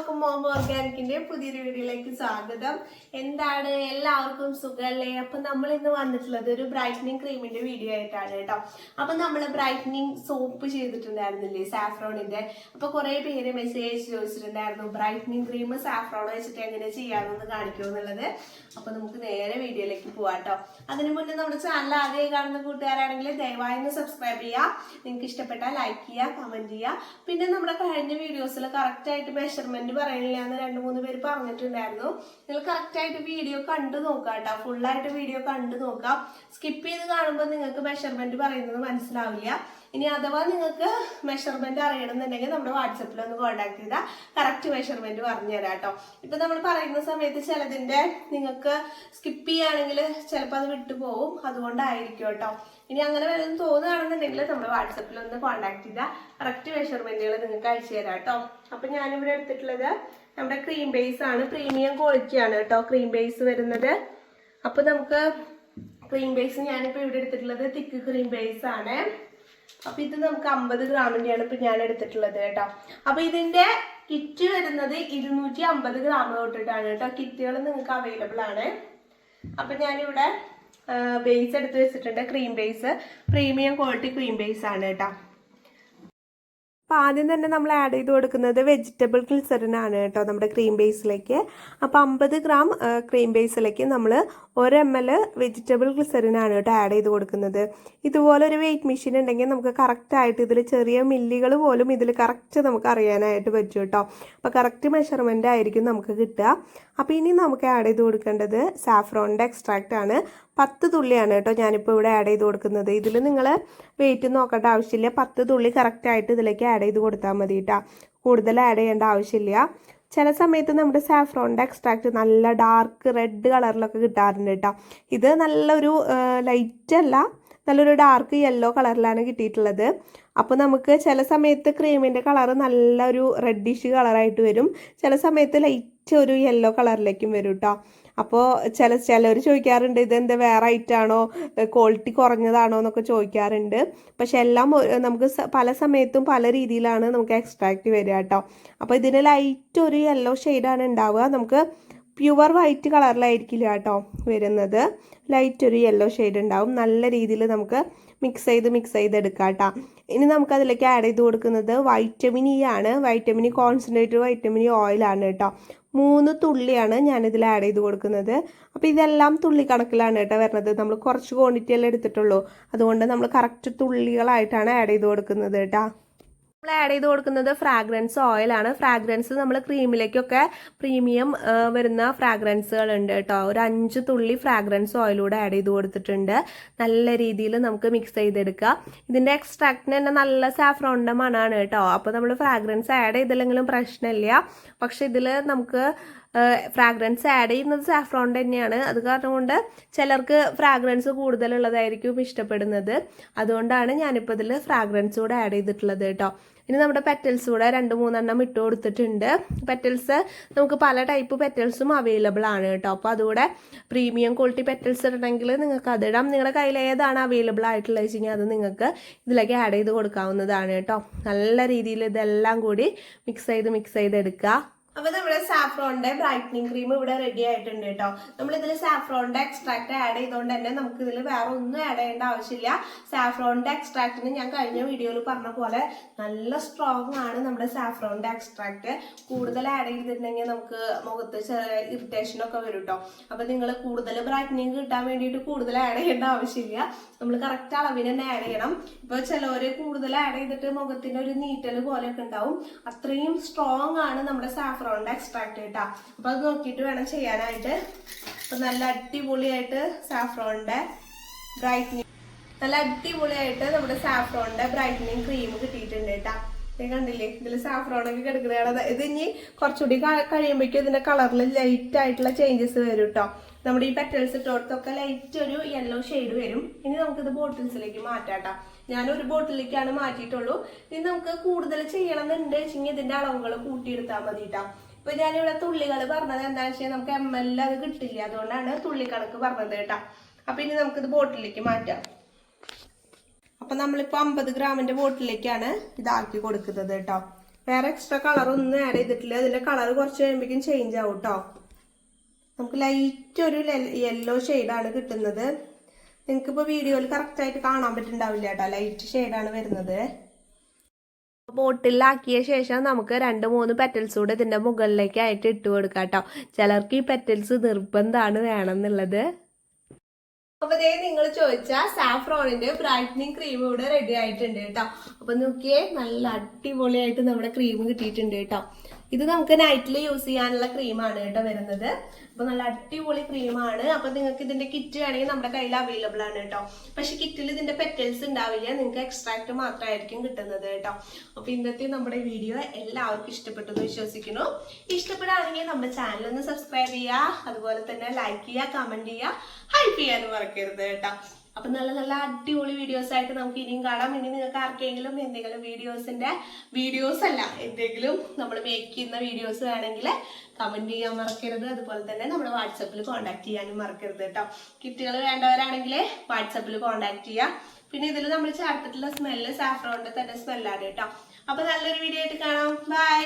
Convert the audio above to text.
എല്ലാവർക്കും മോം ഓർഗാനിക്കിന്റെ പുതിയൊരു വീഡിയോയിലേക്ക് സ്വാഗതം. എന്താണ് എല്ലാവർക്കും സുഖമല്ലേ? അപ്പൊ നമ്മൾ ഇന്ന് വന്നിട്ടുള്ളത് ഒരു ബ്രൈറ്റനിങ് ക്രീമിന്റെ വീഡിയോ ആയിട്ടാണ് കേട്ടോ. അപ്പൊ നമ്മൾ ബ്രൈറ്റനിങ് സോപ്പ് ചെയ്തിട്ടുണ്ടായിരുന്നില്ലേ സാഫ്രോണിന്റെ. അപ്പൊ കുറെ പേര് മെസ്സേജ് ചോദിച്ചിട്ടുണ്ടായിരുന്നു ബ്രൈറ്റനിങ് ക്രീം സാഫ്രോൺ വെച്ചിട്ട് എങ്ങനെ ചെയ്യാമെന്ന് കാണിക്കുമോ എന്നുള്ളത്. അപ്പൊ നമുക്ക് നേരെ വീഡിയോയിലേക്ക് പോവാട്ടോ. അതിനു മുന്നേ നമ്മുടെ ചാനൽ ആദ്യമായി കാണുന്ന കൂട്ടുകാരാണെങ്കിൽ ദയവായി ഒന്ന് സബ്സ്ക്രൈബ് ചെയ്യുക. നിങ്ങൾക്ക് ഇഷ്ടപ്പെട്ടാൽ ലൈക്ക് ചെയ്യുക, കമന്റ് ചെയ്യുക. പിന്നെ നമ്മുടെ കഴിഞ്ഞ വീഡിയോസിൽ കറക്റ്റ് ആയിട്ട് മെഷർമെന്റ് പറയണില്ല എന്ന് 2-3 പേര് പറഞ്ഞിട്ടുണ്ടായിരുന്നു. നിങ്ങൾ കറക്റ്റ് ആയിട്ട് വീഡിയോ കണ്ടു നോക്കുക കേട്ടോ. ഫുള്ളായിട്ട് വീഡിയോ കണ്ടു നോക്കാം. സ്കിപ്പ് ചെയ്ത് കാണുമ്പോൾ നിങ്ങൾക്ക് മെഷർമെന്റ് പറയുന്നത് മനസ്സിലാവില്ല. ഇനി അഥവാ നിങ്ങൾക്ക് മെഷർമെന്റ് അറിയണമെന്നുണ്ടെങ്കിൽ നമ്മുടെ വാട്സപ്പിൽ ഒന്ന് കോൺടാക്ട് ചെയ്താൽ കറക്റ്റ് മെഷർമെന്റ് പറഞ്ഞു തരാം കേട്ടോ. ഇപ്പൊ നമ്മൾ പറയുന്ന സമയത്ത് ചിലതിന്റെ നിങ്ങൾക്ക് സ്കിപ്പ് ചെയ്യുകയാണെങ്കിൽ ചിലപ്പോൾ അത് വിട്ടുപോകും, അതുകൊണ്ടായിരിക്കും കേട്ടോ. ഇനി അങ്ങനെ വല്ലതും തോന്നുകയാണെന്നുണ്ടെങ്കിൽ നമ്മുടെ വാട്സപ്പിൽ ഒന്ന് കോൺടാക്ട് ചെയ്താൽ കറക്റ്റ് മെഷർമെന്റുകൾ നിങ്ങൾക്ക് അയച്ചു തരാം കേട്ടോ. അപ്പൊ ഞാനിവിടെ എടുത്തിട്ടുള്ളത് നമ്മുടെ ക്രീം ബേസ് ആണ്, പ്രീമിയം ക്വാളിറ്റി ആണ് കേട്ടോ ക്രീം ബേസ് വരുന്നത്. അപ്പൊ നമുക്ക് ക്രീം ബേസ് ഞാനിപ്പോ ഇവിടെ എടുത്തിട്ടുള്ളത് തിക്ക് ക്രീം ബേസ് ആണ്. അപ്പൊ ഇത് നമുക്ക് 50 ഗ്രാമിന്റെയാണ് ഇപ്പൊ ഞാൻ എടുത്തിട്ടുള്ളത് കേട്ടോ. അപ്പൊ ഇതിന്റെ കിറ്റ് വരുന്നത് 250 ഗ്രാം തൊട്ടിട്ടാണ് കേട്ടോ. കിറ്റുകൾ നിങ്ങൾക്ക് അവൈലബിൾ ആണ്. അപ്പൊ ഞാനിവിടെ ബേസ് എടുത്ത് വെച്ചിട്ടുണ്ട്. Cream base premium quality cream base ആണ് കേട്ടോ. അപ്പോൾ ആദ്യം തന്നെ നമ്മൾ ആഡ് ചെയ്ത് കൊടുക്കുന്നത് വെജിറ്റബിൾ ഗ്ലിസറിനാണ് കേട്ടോ നമ്മുടെ ക്രീം ബേസിലേക്ക്. അപ്പോൾ 50 ഗ്രാം ക്രീം ബേസിലേക്ക് നമ്മൾ 1 ml വെജിറ്റബിൾ ഗ്ലിസറിനാണ് കേട്ടോ ആഡ് ചെയ്ത് കൊടുക്കുന്നത്. ഇതുപോലെ ഒരു വെയിറ്റ് മെഷീൻ ഉണ്ടെങ്കിൽ നമുക്ക് കറക്റ്റായിട്ട് ഇതിൽ ചെറിയ മില്ലികൾ പോലും ഇതിൽ കറക്റ്റ് നമുക്ക് അറിയാനായിട്ട് പറ്റും കേട്ടോ. അപ്പോൾ കറക്റ്റ് മെഷർമെൻ്റ് ആയിരിക്കും നമുക്ക് കിട്ടുക. അപ്പോൾ ഇനി നമുക്ക് ആഡ് ചെയ്ത് കൊടുക്കേണ്ടത് സാഫ്രോണിൻ്റെ എക്സ്ട്രാക്റ്റ് ആണ്. 10 തുള്ളിയാണ് കേട്ടോ ഞാനിപ്പോൾ ഇവിടെ ആഡ് ചെയ്ത് കൊടുക്കുന്നത്. ഇതിൽ നിങ്ങൾ വെയിറ്റ് നോക്കേണ്ട ആവശ്യമില്ല. 10 തുള്ളി കറക്റ്റായിട്ട് ഇതിലേക്ക് ആഡ് ചെയ്ത് കൊടുത്താൽ മതി കേട്ടോ. കൂടുതൽ ആഡ് ചെയ്യേണ്ട ആവശ്യമില്ല. ചില സമയത്ത് നമ്മുടെ സാഫ്രോണിൻ്റെ എക്സ്ട്രാക്റ്റ് നല്ല ഡാർക്ക് റെഡ് കളറിലൊക്കെ കിട്ടാറുണ്ട് കേട്ടോ. ഇത് നല്ലൊരു ലൈറ്റ് അല്ല, നല്ലൊരു ഡാർക്ക് യെല്ലോ കളറിലാണ് കിട്ടിയിട്ടുള്ളത്. അപ്പോൾ നമുക്ക് ചില സമയത്ത് ക്രീമിൻ്റെ കളറ് നല്ലൊരു റെഡിഷ് കളറായിട്ട് വരും, ചില സമയത്ത് ലൈറ്റ് ഒരു യെല്ലോ കളറിലേക്കും വരും കേട്ടോ. അപ്പോൾ ചിലർ ചോദിക്കാറുണ്ട് ഇതെന്താ വേറെ ആയിട്ടാണോ, ക്വാളിറ്റി കുറഞ്ഞതാണോ എന്നൊക്കെ ചോദിക്കാറുണ്ട്. പക്ഷെ എല്ലാം നമുക്ക് പല സമയത്തും പല രീതിയിലാണ് നമുക്ക് എക്സ്ട്രാക്റ്റ് വരിക കേട്ടോ. അപ്പോൾ ഇതിന് ലൈറ്റ് ഒരു യെല്ലോ ഷെയ്ഡാണ് ഉണ്ടാവുക. നമുക്ക് പ്യുവർ വൈറ്റ് കളറിലായിരിക്കില്ല കേട്ടോ വരുന്നത്. ലൈറ്റ് ഒരു യെല്ലോ ഷെയ്ഡ് ഉണ്ടാവും. നല്ല രീതിയിൽ നമുക്ക് മിക്സ് ചെയ്തെടുക്കാം കേട്ടോ. ഇനി നമുക്കതിലേക്ക് ആഡ് ചെയ്ത് കൊടുക്കുന്നത് വൈറ്റമിൻ ഇ ആണ്. Vitamin E concentrated vitamin E ഓയിലാണ് കേട്ടോ. 3 തുള്ളിയാണ് ഞാനിതിൽ ആഡ് ചെയ്ത് കൊടുക്കുന്നത്. അപ്പോൾ ഇതെല്ലാം തുള്ളി കണക്കിലാണ് കേട്ടോ വരുന്നത്. നമ്മൾ കുറച്ച് ക്വാണ്ടിറ്റിയല്ലേ എടുത്തിട്ടുള്ളൂ, അതുകൊണ്ട് നമ്മൾ കറക്റ്റ് തുള്ളികളായിട്ടാണ് ആഡ് ചെയ്ത് കൊടുക്കുന്നത് കേട്ടോ. നമ്മൾ ആഡ് ചെയ്ത് കൊടുക്കുന്നത് ഫ്രാഗ്രൻസ് ഓയിലാണ്. ഫ്രാഗ്രൻസ് നമ്മൾ ക്രീമിലേക്കൊക്കെ പ്രീമിയം വരുന്ന ഫ്രാഗ്രൻസുകൾ ഉണ്ട് കേട്ടോ. ഒരു 5 തുള്ളി ഫ്രാഗ്രൻസ് ഓയിലൂടെ ആഡ് ചെയ്ത് കൊടുത്തിട്ടുണ്ട്. നല്ല രീതിയിൽ നമുക്ക് മിക്സ് ചെയ്തെടുക്കാം. ഇതിൻ്റെ എക്സ്ട്രാക്റ്റിന് തന്നെ നല്ല സാഫ്രോണിൻ്റെ മണമാണ് കേട്ടോ. അപ്പോൾ നമ്മൾ ഫ്രാഗ്രൻസ് ആഡ് ചെയ്തില്ലെങ്കിലും പ്രശ്നമില്ല. പക്ഷെ ഇതിൽ നമുക്ക് ഫ്രാഗ്രൻസ് ആഡ് ചെയ്യുന്നത് സാഫ്രോൺ തന്നെയാണ്. അത് കാരണം കൊണ്ട് ചിലർക്ക് ഫ്രാഗ്രൻസ് കൂടുതലുള്ളതായിരിക്കും ഇഷ്ടപ്പെടുന്നത്. അതുകൊണ്ടാണ് ഞാനിപ്പോൾ ഇതിൽ ഫ്രാഗ്രൻസ് കൂടെ ആഡ് ചെയ്തിട്ടുള്ളത് കേട്ടോ. ഇനി നമ്മുടെ പെറ്റൽസ് കൂടെ 2-3 എണ്ണം ഇട്ട് കൊടുത്തിട്ടുണ്ട്. പെറ്റൽസ് നമുക്ക് പല ടൈപ്പ് പെറ്റൽസും അവൈലബിൾ ആണ് കേട്ടോ. അപ്പോൾ അതുകൂടെ പ്രീമിയം ക്വാളിറ്റി പെറ്റൽസ് ഇടണമെങ്കിൽ നിങ്ങൾക്ക് അതിടാം. നിങ്ങളുടെ കയ്യിൽ ഏതാണ് അവൈലബിൾ ആയിട്ടുള്ളത് വെച്ച് കഴിഞ്ഞാൽ അത് നിങ്ങൾക്ക് ഇതിലേക്ക് ആഡ് ചെയ്ത് കൊടുക്കാവുന്നതാണ് കേട്ടോ. നല്ല രീതിയിൽ ഇതെല്ലാം കൂടി മിക്സ് ചെയ്തെടുക്കുക. അപ്പൊ നമ്മുടെ സാഫ്രോണിന്റെ ബ്രൈറ്റനിങ് ക്രീം ഇവിടെ റെഡി ആയിട്ടുണ്ട് കേട്ടോ. നമ്മളിതിൽ സാഫ്രോണിന്റെ എക്സ്ട്രാക്ട് ആഡ് ചെയ്തുകൊണ്ട് തന്നെ നമുക്ക് ഇതിൽ വേറെ ഒന്നും ആഡ് ചെയ്യേണ്ട ആവശ്യമില്ല. സാഫ്രോണിന്റെ എക്സ്ട്രാക്റ്റിന് ഞാൻ കഴിഞ്ഞ വീഡിയോയിൽ പറഞ്ഞ പോലെ നല്ല സ്ട്രോങ് ആണ് നമ്മുടെ സാഫ്രോണിന്റെ എക്സ്ട്രാക്ട്. കൂടുതൽ ആഡ് ചെയ്തിട്ടുണ്ടെങ്കിൽ നമുക്ക് മുഖത്ത് ഇറിറ്റേഷൻ ഒക്കെ വരും കേട്ടോ. അപ്പൊ നിങ്ങൾ കൂടുതൽ ബ്രൈറ്റനിങ് കിട്ടാൻ വേണ്ടിയിട്ട് കൂടുതൽ ആഡ് ചെയ്യേണ്ട ആവശ്യമില്ല. നമ്മൾ കറക്റ്റ് അളവിന് തന്നെ ആഡ് ചെയ്യണം. ഇപ്പൊ ചിലവര് കൂടുതൽ ആഡ് ചെയ്തിട്ട് മുഖത്തിന് ഒരു നീറ്റൽ പോലെയൊക്കെ ഉണ്ടാവും. അത്രയും സ്ട്രോങ് ആണ് നമ്മുടെ സാഫ്രോണിന്റെ എക്സ്ട്രാക്ട് കേട്ടോ. അപ്പൊ അത് നോക്കിയിട്ട് വേണം ചെയ്യാനായിട്ട്. അപ്പൊ നല്ല അടിപൊളിയായിട്ട് സാഫ്രോണിന്റെ ബ്രൈറ്റനിങ് നമ്മുടെ സാഫ്രോണിന്റെ ബ്രൈറ്റനിങ് ക്രീം കിട്ടിയിട്ടുണ്ട് കേട്ടോ. കണ്ടില്ലേ, ഇതിൽ സാഫ്രോണൊക്കെ കിടക്കുന്നതാണ്. ഇത് ഇനി കുറച്ചുകൂടി കഴിയുമ്പോഴേക്കും ഇതിന്റെ കളറിൽ ലൈറ്റ് ആയിട്ടുള്ള ചേഞ്ചസ് വരും കേട്ടോ. നമ്മുടെ ഈ പെറ്റൽസ് ഇട്ടോടത്തൊക്കെ ലൈറ്റ് ഒരു യെല്ലോ ഷെയ്ഡ് വരും. ഇനി നമുക്കിത് ബോട്ടിൽസിലേക്ക് മാറ്റാട്ടോ. ഞാനൊരു ബോട്ടിലേക്കാണ് മാറ്റിയിട്ടുള്ളൂ. ഇനി നമുക്ക് കൂടുതൽ ചെയ്യണം എന്നുണ്ട് വെച്ചെങ്കിൽ ഇതിന്റെ അളവുകൾ കൂട്ടിയെടുത്താൽ മതി കേട്ടോ. ഇപ്പൊ ഞാനിവിടെ തുള്ളികൾ പറഞ്ഞത് എന്താണെന്ന് വെച്ചാൽ നമുക്ക് ml അത് കിട്ടില്ല, അതുകൊണ്ടാണ് തുള്ളി കണക്ക് പറഞ്ഞത് കേട്ടോ. അപ്പൊ ഇനി നമുക്കിത് ബോട്ടിലേക്ക് മാറ്റാം. അപ്പൊ നമ്മളിപ്പോ 50 ഗ്രാമിന്റെ ബോട്ടിലേക്കാണ് ഇതാക്കി കൊടുക്കുന്നത് കേട്ടോ. വേറെ എക്സ്ട്രാ കളറൊന്നും ആഡ് ചെയ്തിട്ടില്ല. ഇതിന്റെ കളർ കുറച്ച് കഴിയുമ്പോഴേക്കും ചേഞ്ച് ആവും കേട്ടോ. നമുക്ക് ലൈറ്റ് ഒരു യെല്ലോ ഷെയ്ഡാണ് കിട്ടുന്നത്. നിങ്ങൾക്കിപ്പോൾ വീഡിയോയിൽ കറക്റ്റായിട്ട് കാണാൻ പറ്റുന്നുണ്ടാവില്ല കേട്ടോ, ലൈറ്റ് ഷെയ്ഡാണ് വരുന്നത്. ബോട്ടിലാക്കിയ ശേഷം നമുക്ക് 2-3 പെറ്റൽസ് കൂടെ ഇതിന്റെ മുകളിലേക്ക് ആയിട്ട് ഇട്ട് കൊടുക്കാം കേട്ടോ. ചിലർക്ക് ഈ പെറ്റൽസ് നിർബന്ധമാണ് വേണമെന്നുള്ളത്. അപ്പൊ ദേ നിങ്ങൾ ചോദിച്ച സാഫ്രോണിന്റെ ബ്രൈറ്റനിങ് ക്രീം ഇവിടെ റെഡി ആയിട്ടുണ്ട് കേട്ടോ. അപ്പൊ നോക്കിയേ, നല്ല അടിപൊളിയായിട്ട് നമ്മുടെ ക്രീം കിട്ടിയിട്ടുണ്ട് കേട്ടോ. ഇത് നമുക്ക് നൈറ്റിൽ യൂസ് ചെയ്യാനുള്ള ക്രീമാണ് കേട്ടോ വരുന്നത്. അപ്പൊ നല്ല അടിപൊളി ക്രീമാണ്. അപ്പൊ നിങ്ങൾക്ക് ഇതിന്റെ കിറ്റ് വേണമെങ്കിൽ നമ്മുടെ കയ്യിൽ അവൈലബിൾ ആണ് കേട്ടോ. പക്ഷെ കിറ്റിൽ ഇതിന്റെ പെറ്റൽസ് ഉണ്ടാവില്ല, നിങ്ങൾക്ക് എക്സ്ട്രാക്ട് മാത്രമായിരിക്കും കിട്ടുന്നത് കേട്ടോ. അപ്പൊ ഇന്നത്തെ നമ്മുടെ വീഡിയോ എല്ലാവർക്കും ഇഷ്ടപ്പെട്ടു എന്ന് വിശ്വസിക്കുന്നു. ഇഷ്ടപ്പെടുകയാണെങ്കിൽ നമ്മുടെ ചാനൽ ഒന്ന് സബ്സ്ക്രൈബ് ചെയ്യുക, അതുപോലെ തന്നെ ലൈക്ക് ചെയ്യുക, കമന്റ് ചെയ്യുക, ഹൈപ്പ് ചെയ്യാനും മറക്കരുത് കേട്ടോ. അപ്പൊ നല്ല നല്ല അടിപൊളി വീഡിയോസ് ആയിട്ട് നമുക്ക് ഇനിയും കാണാം. ഇനി നിങ്ങൾക്ക് ആർക്കെങ്കിലും എന്തെങ്കിലും വീഡിയോസ് അല്ല എന്തെങ്കിലും നമ്മൾ മേക്ക് ചെയ്യുന്ന വീഡിയോസ് വേണമെങ്കിൽ കമന്റ് ചെയ്യാൻ മറക്കരുത്. അതുപോലെ തന്നെ നമ്മുടെ വാട്സപ്പിൽ കോൺടാക്ട് ചെയ്യാനും മറക്കരുത് കേട്ടോ. കിറ്റുകൾ വേണ്ടവരാണെങ്കിൽ വാട്സപ്പിൽ കോൺടാക്ട് ചെയ്യാം. പിന്നെ ഇതിൽ നമ്മൾ ചേർത്തിട്ടുള്ള സ്മെല്ല് സാഫ്രോണിന്റെ തന്നെ സ്മെല്ലാണ് കേട്ടോ. അപ്പൊ നല്ലൊരു വീഡിയോ ആയിട്ട് കാണാം. ബൈ.